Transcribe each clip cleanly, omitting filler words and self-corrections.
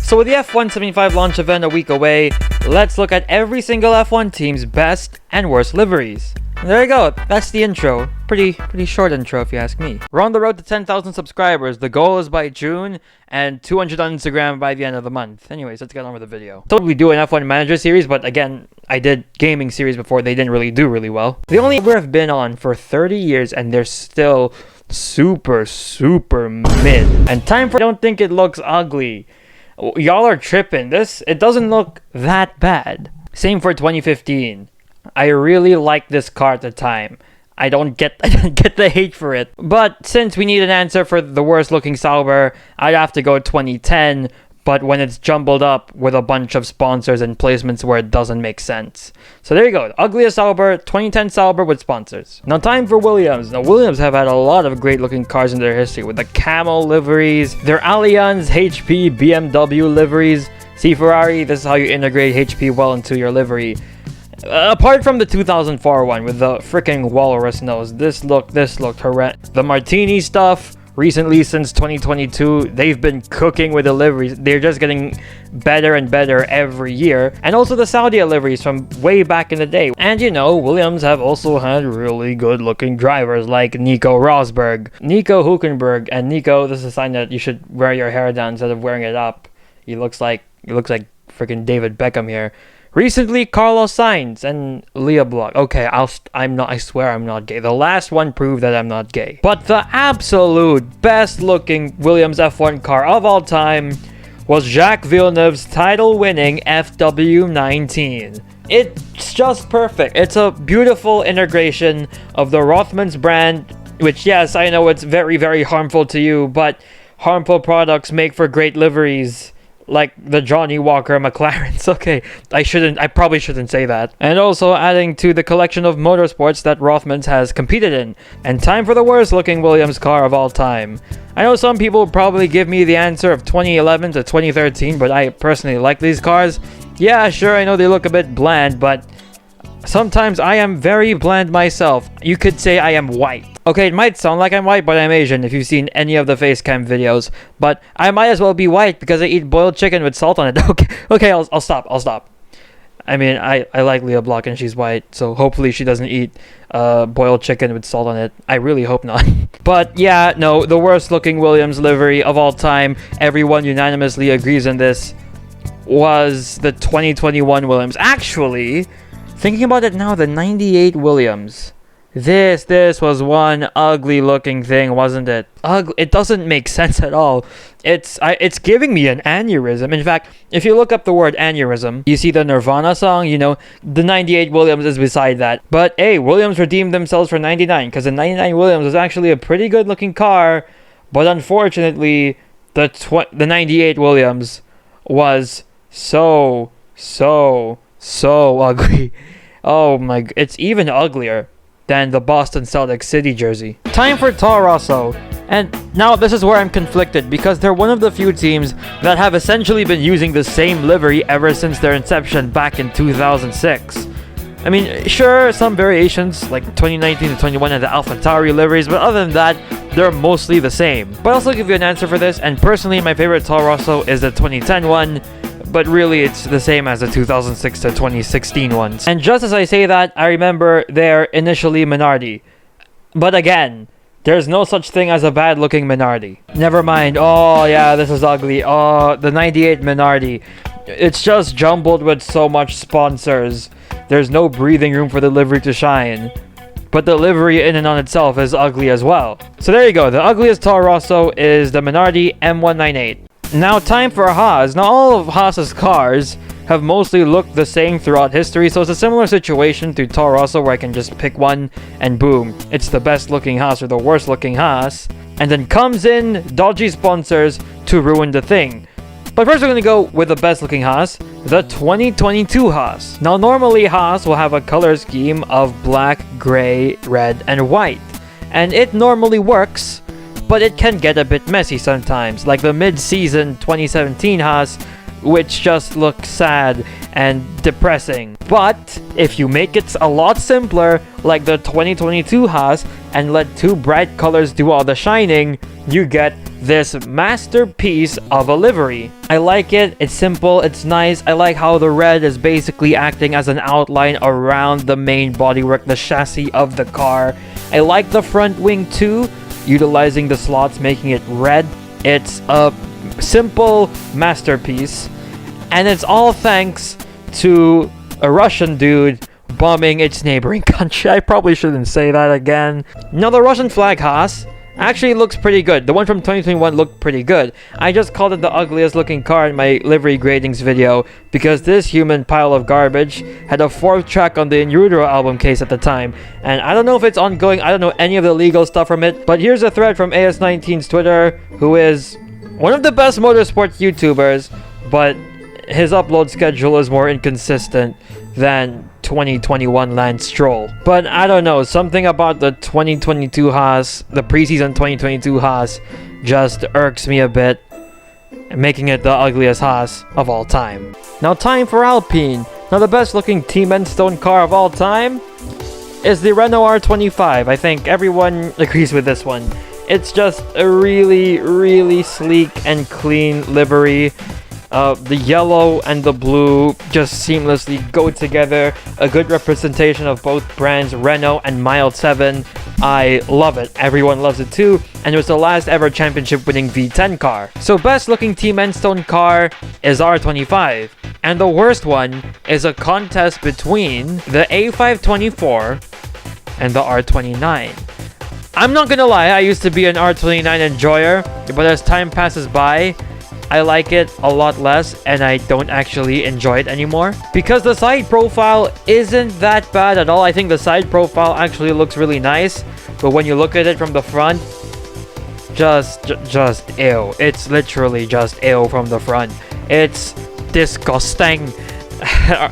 So with the F175 launch event a week away, let's look at every single F1 team's best and worst liveries. And there you go, that's the intro. Pretty short intro if you ask me. We're on the road to 10,000 subscribers. The goal is by June and 200 on Instagram by the end of the month. Anyways, let's get on with the video. So we do an F1 manager series, but again, I did gaming series before. They didn't really do really well. They only ever have been on for 30 years and they're still super mid. And time for I don't think it looks ugly. Y'all are tripping. It doesn't look that bad. Same for 2015. I really liked this car at the time. I don't get the hate for it. But since we need an answer for the worst looking Sauber, I'd have to go 2010, but when it's jumbled up with a bunch of sponsors and placements where it doesn't make sense. So there you go, the ugliest Sauber, 2010 Sauber with sponsors. Now time for Williams. Now Williams have had a lot of great looking cars in their history with the Camel liveries, their Allianz, HP, BMW liveries. See Ferrari, this is how you integrate HP well into your livery. Apart from the 2004 one with the freaking walrus nose, this looked horrendous. The Martini stuff, recently since 2022, they've been cooking with the liveries. They're just getting better and better every year. And also the Saudi liveries from way back in the day. And you know, Williams have also had really good looking drivers like Nico Rosberg, Nico Hülkenberg, and Nico, this is a sign that you should wear your hair down instead of wearing it up. He looks like freaking David Beckham here. Recently, Carlos Sainz and Leah Block. Okay, I swear I'm not gay. The last one proved that I'm not gay. But the absolute best looking Williams F1 car of all time was Jacques Villeneuve's title-winning FW19. It's just perfect. It's a beautiful integration of the Rothmans brand, which yes, I know it's very harmful to you, but harmful products make for great liveries. Like the Johnny Walker McLarens. Okay, I probably shouldn't say that. And also adding to the collection of motorsports that Rothmans has competed in. And time for the worst looking Williams car of all time. I know some people probably give me the answer of 2011 to 2013, but I personally like these cars. Yeah, sure, I know they look a bit bland, but sometimes I am very bland myself. You could say I am white. Okay, it might sound like I'm white, but I'm Asian if you've seen any of the face cam videos. But I might as well be white because I eat boiled chicken with salt on it. Okay, I'll stop. I mean, I like Leah Block and she's white, so hopefully she doesn't eat boiled chicken with salt on it. I really hope not. But yeah, no, the worst looking Williams livery of all time, everyone unanimously agrees on this, was the 2021 Williams. Actually, thinking about it now, the 98 Williams. This was one ugly looking thing, wasn't it? It doesn't make sense at all. It's giving me an aneurysm. In fact, if you look up the word aneurysm, you see the Nirvana song, you know, the 98 Williams is beside that. But hey, Williams redeemed themselves for 99, because the 99 Williams was actually a pretty good looking car, but unfortunately, the 98 Williams was so ugly. Oh my, it's even uglier than the Boston Celtics City jersey. Time for Toro Rosso. And now this is where I'm conflicted because they're one of the few teams that have essentially been using the same livery ever since their inception back in 2006. I mean, sure, some variations like 2019 to 21 and the AlphaTauri liveries, but other than that, they're mostly the same. But I'll also give you an answer for this, and personally my favorite Toro Rosso is the 2010 one, but really it's the same as the 2006 to 2016 ones. And just as I say that, I remember they're initially Minardi. But again, there's no such thing as a bad looking Minardi. Never mind, oh yeah, this is ugly. Oh, the 98 Minardi. It's just jumbled with so much sponsors. There's no breathing room for the livery to shine. But the livery in and on itself is ugly as well. So there you go, the ugliest Toro Rosso is the Minardi M198. Now time for Haas. Now all of Haas's cars have mostly looked the same throughout history, so it's a similar situation to Toro Rosso where I can just pick one and boom, it's the best looking Haas or the worst looking Haas, and then comes in dodgy sponsors to ruin the thing. But first we're going to go with the best looking Haas, the 2022 Haas. Now normally Haas will have a color scheme of black, gray, red, and white, and it normally works, but it can get a bit messy sometimes, like the mid-season 2017 Haas, which just looks sad and depressing. But if you make it a lot simpler, like the 2022 Haas, and let two bright colors do all the shining, you get this masterpiece of a livery. I like it, it's simple, it's nice. I like how the red is basically acting as an outline around the main bodywork, the chassis of the car. I like the front wing too, utilizing the slots, making it red. It's a simple masterpiece, and it's all thanks to a Russian dude bombing its neighboring country. I probably shouldn't say that again. Now, the Russian flag Haas actually looks pretty good. The one from 2021 looked pretty good. I just called it the ugliest looking car in my livery gradings video because this human pile of garbage had a 4th track on the In Utero album case at the time. And I don't know if it's ongoing, I don't know any of the legal stuff from it, but here's a thread from AS19's Twitter, who is one of the best motorsport YouTubers, but his upload schedule is more inconsistent than 2021 Lance Stroll. But I don't know, something about the 2022 Haas, the preseason 2022 Haas, just irks me a bit, making it the ugliest Haas of all time. Now, time for Alpine. Now, the best looking Team Enstone car of all time is the Renault R25. I think everyone agrees with this one. It's just a really, really sleek and clean livery. The yellow and the blue just seamlessly go together. A good representation of both brands, Renault and Mild 7. I love it. Everyone loves it too. And it was the last ever championship winning V10 car. So best looking Team Enstone car is R25. And the worst one is a contest between the A524 and the R29. I'm not gonna lie, I used to be an R29 enjoyer, but as time passes by, I like it a lot less and I don't actually enjoy it anymore. Because the side profile isn't that bad at all. I think the side profile actually looks really nice, but when you look at it from the front, just ew. It's literally just ew from the front. It's disgusting.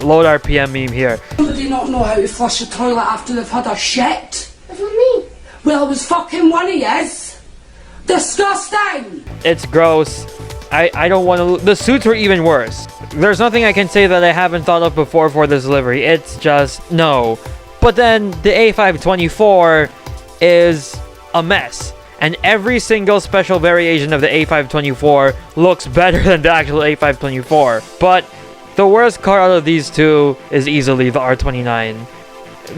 Load RPM meme here. Do they not know how to flush a toilet after they've had a shit? That's what me. Well, it was fucking one of yous. Disgusting! It's gross. I don't want to... The suits were even worse. There's nothing I can say that I haven't thought of before for this livery. It's just... no. But then the A524 is a mess. And every single special variation of the A524 looks better than the actual A524. But the worst car out of these two is easily the R29.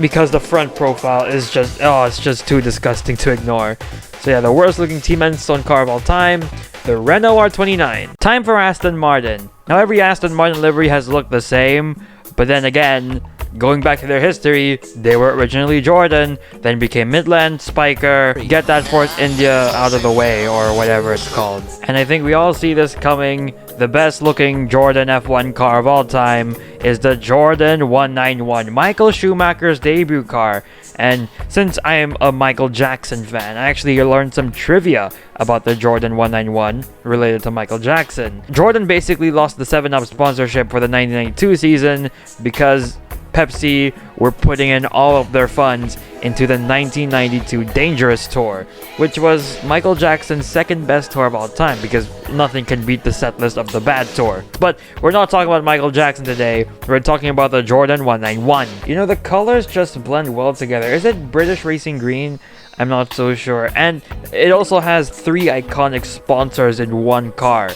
Because the front profile is just... oh, it's just too disgusting to ignore. So yeah, the worst looking Team Enstone car of all time, the Renault R29. Time for Aston Martin. Now, every Aston Martin livery has looked the same, but then again, going back to their history, they were originally Jordan, then became Midland, Spiker, get that Force India out of the way, or whatever it's called. And I think we all see this coming. The best looking Jordan F1 car of all time is the Jordan 191, Michael Schumacher's debut car. And since I am a Michael Jackson fan, I actually learned some trivia about the Jordan 191 related to Michael Jackson. Jordan basically lost the 7-Up sponsorship for the 1992 season because Pepsi were putting in all of their funds into the 1992 Dangerous Tour, which was Michael Jackson's second best tour of all time because nothing can beat the set list of the Bad Tour. But we're not talking about Michael Jackson today, we're talking about the Jordan 191. You know, the colors just blend well together. Is it British Racing Green? I'm not so sure. And it also has 3 iconic sponsors in one car.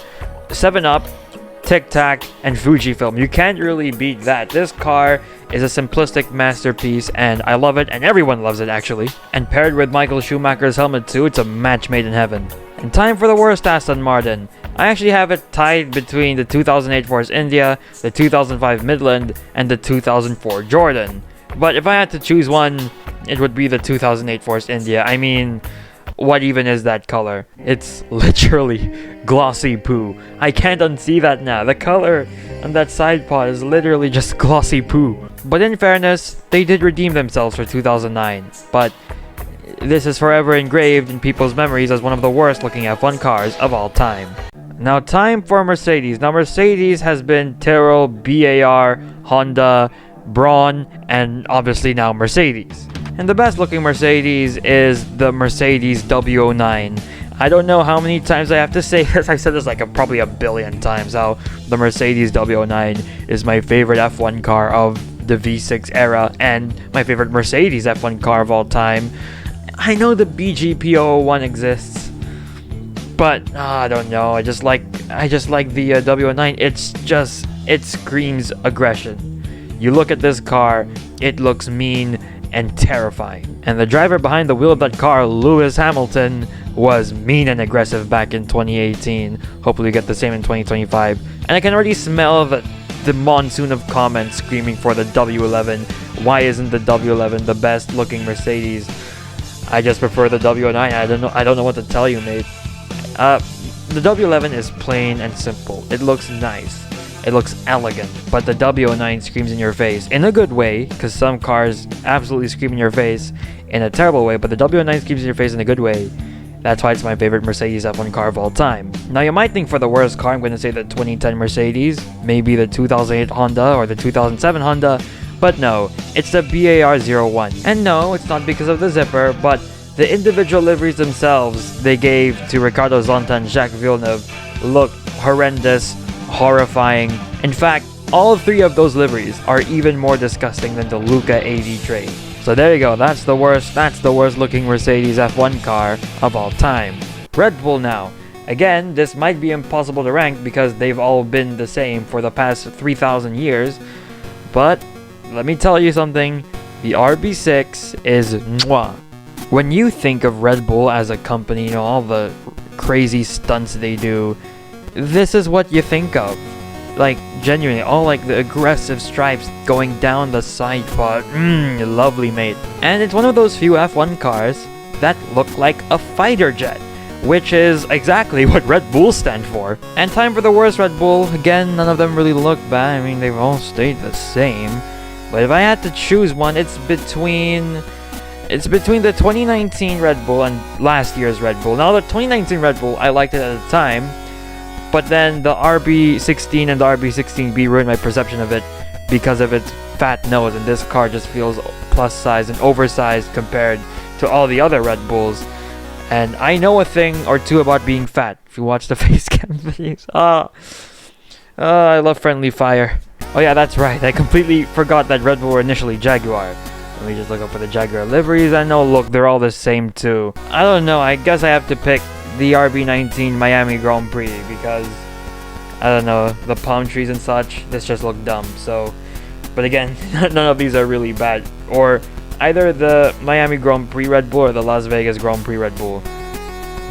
7-Up, Tic Tac, and Fujifilm. You can't really beat that. This car is a simplistic masterpiece and I love it, and everyone loves it actually. And paired with Michael Schumacher's helmet too, it's a match made in heaven. And time for the worst Aston Martin. I actually have it tied between the 2008 Force India, the 2005 Midland, and the 2004 Jordan. But if I had to choose one, it would be the 2008 Force India. I mean, what even is that color? It's literally glossy poo. I can't unsee that now. The color on that side pod is literally just glossy poo. But in fairness, they did redeem themselves for 2009. But this is forever engraved in people's memories as one of the worst looking F1 cars of all time. Now, time for Mercedes. Now, Mercedes has been Tyrrell, BAR, Honda, Braun, and obviously now Mercedes. And the best looking Mercedes is the Mercedes W09. I don't know how many times I have to say this. I've said this like probably a billion times, how the Mercedes W09 is my favorite F1 car of the V6 era and my favorite Mercedes F1 car of all time. I know the BGP 001 exists, But I don't know. I just like the W09. It screams aggression. You look at this car, it looks mean and terrifying. And the driver behind the wheel of that car, Lewis Hamilton, was mean and aggressive back in 2018. Hopefully we get the same in 2025. And I can already smell the monsoon of comments screaming for the W11. Why isn't the W11 the best looking Mercedes? I just prefer the W09. I don't know what to tell you, mate. The W11 is plain and simple. It looks nice. It looks elegant. But the W09 screams in your face in a good way, because some cars absolutely scream in your face in a terrible way, but the W09 screams in your face in a good way. That's why it's my favorite Mercedes F1 car of all time. Now you might think for the worst car, I'm going to say the 2010 Mercedes, maybe the 2008 Honda or the 2007 Honda, but no, it's the BAR01. And no, it's not because of the zipper, but the individual liveries themselves they gave to Ricardo Zonta and Jacques Villeneuve look horrendous, horrifying. In fact, all three of those liveries are even more disgusting than the Luca AV trade. So there you go, that's the worst looking Mercedes F1 car of all time. Red Bull now. Again, this might be impossible to rank because they've all been the same for the past 3,000 years. But let me tell you something, the RB6 is mwah. When you think of Red Bull as a company, you know, all the crazy stunts they do, this is what you think of. Like, genuinely, all like the aggressive stripes going down the side pod. Lovely, mate. And it's one of those few F1 cars that look like a fighter jet, which is exactly what Red Bull stand for. And time for the worst Red Bull. Again, none of them really look bad. I mean, they've all stayed the same. But if I had to choose one, it's between the 2019 Red Bull and last year's Red Bull. Now, the 2019 Red Bull, I liked it at the time. But then the RB16 and the RB16B ruined my perception of it because of its fat nose, and this car just feels plus size and oversized compared to all the other Red Bulls. And I know a thing or two about being fat. If you watch the face cam videos. I love friendly fire. Oh yeah, that's right. I completely forgot that Red Bull were initially Jaguar. Let me just look up for the Jaguar liveries. I know, look, they're all the same too. I don't know. I guess I have to pick the RB19 Miami Grand Prix because, I don't know, the palm trees and such, this just looked dumb. So, but again, none of these are really bad. Or either the Miami Grand Prix Red Bull or the Las Vegas Grand Prix Red Bull.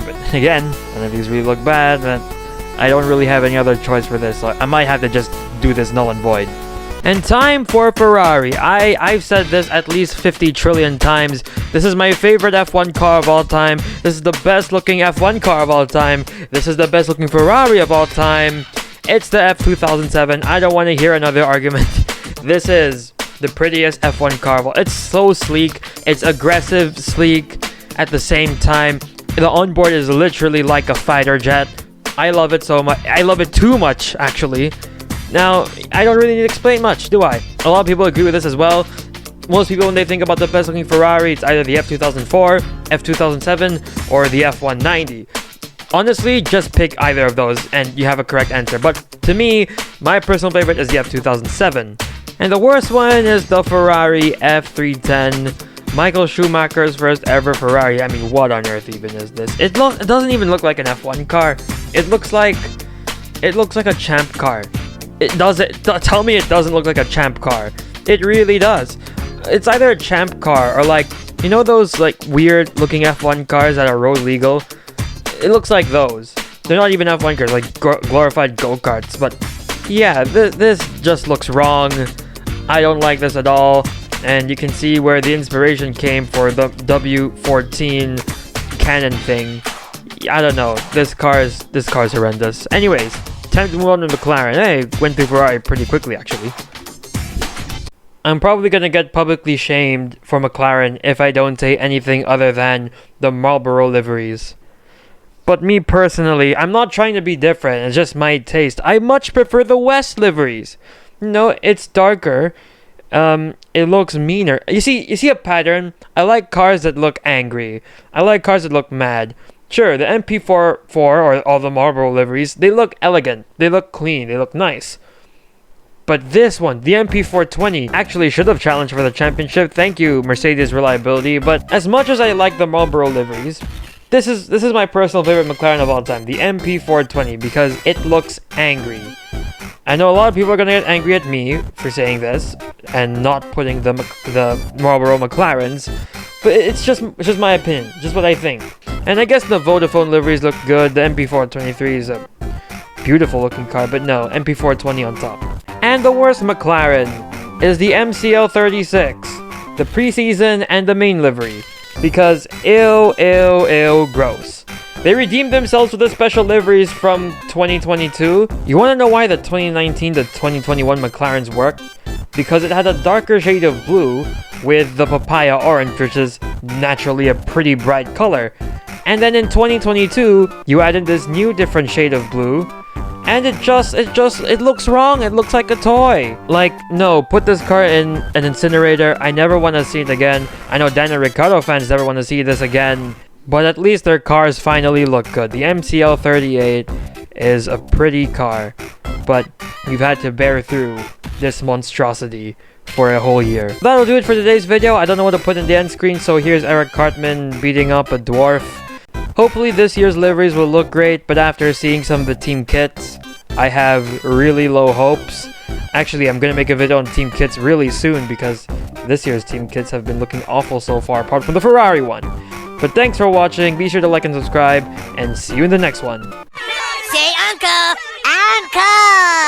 But again, none of these really look bad, but I don't really have any other choice for this, so I might have to just do this null and void. And time for Ferrari. I've said this at least 50 trillion times. This is my favorite F1 car of all time. This is the best looking F1 car of all time. This is the best looking Ferrari of all time. It's the F2007. I don't want to hear another argument. This is the prettiest F1 car of all. It's so sleek. It's aggressive, sleek at the same time. The onboard is literally like a fighter jet. I love it so much. I love it too much, actually. Now, I don't really need to explain much, do I? A lot of people agree with this as well. Most people, when they think about the best looking Ferrari, it's either the F2004, F2007, or the F190. Honestly, just pick either of those and you have a correct answer. But to me, my personal favorite is the F2007. And the worst one is the Ferrari F310. Michael Schumacher's first ever Ferrari. I mean, what on earth even is this? It doesn't even look like an F1 car. It looks like a champ car. Tell me it doesn't look like a champ car. It really does. It's either a champ car or like, you know those like weird looking F1 cars that are road legal? It looks like those. They're not even F1 cars, like glorified go-karts. But yeah, this just looks wrong. I don't like this at all. And you can see where the inspiration came for the W14 cannon thing. I don't know. This car's horrendous. Anyways, time to move on to McLaren. Hey, went through Ferrari pretty quickly, actually. I'm probably going to get publicly shamed for McLaren if I don't say anything other than the Marlboro liveries. But me personally, I'm not trying to be different, it's just my taste. I much prefer the West liveries. No, it's darker. It looks meaner. You see a pattern? I like cars that look angry. I like cars that look mad. Sure, the MP4 or all the Marlboro liveries, they look elegant, they look clean, they look nice. But this one, the MP420, actually should have challenged for the championship. Thank you, Mercedes Reliability. But as much as I like the Marlboro liveries, This is my personal favorite McLaren of all time, the MP420, because it looks angry. I know a lot of people are gonna get angry at me for saying this and not putting the Marlboro McLarens, but it's just my opinion, just what I think. And I guess the Vodafone liveries look good. The MP423 is a beautiful looking car, but no, MP420 on top. And the worst McLaren is the MCL36, the preseason and the main livery, because ew, gross. They redeemed themselves with the special liveries from 2022. You want to know why the 2019 to 2021 McLarens worked? Because it had a darker shade of blue with the papaya orange, which is naturally a pretty bright color. And then in 2022, you added this new different shade of blue, and it looks wrong. It looks like a toy. Like, no, put this car in an incinerator. I never want to see it again. I know Daniel Ricciardo fans never want to see this again. But at least their cars finally look good. The MCL38 is a pretty car, but we've had to bear through this monstrosity for a whole year. That'll do it for today's video. I don't know what to put in the end screen, so here's Eric Cartman beating up a dwarf. Hopefully this year's liveries will look great, but after seeing some of the team kits, I have really low hopes. Actually, I'm gonna make a video on team kits really soon because this year's team kits have been looking awful so far, apart from the Ferrari one. But thanks for watching, be sure to like and subscribe, and see you in the next one. Say uncle! Uncle!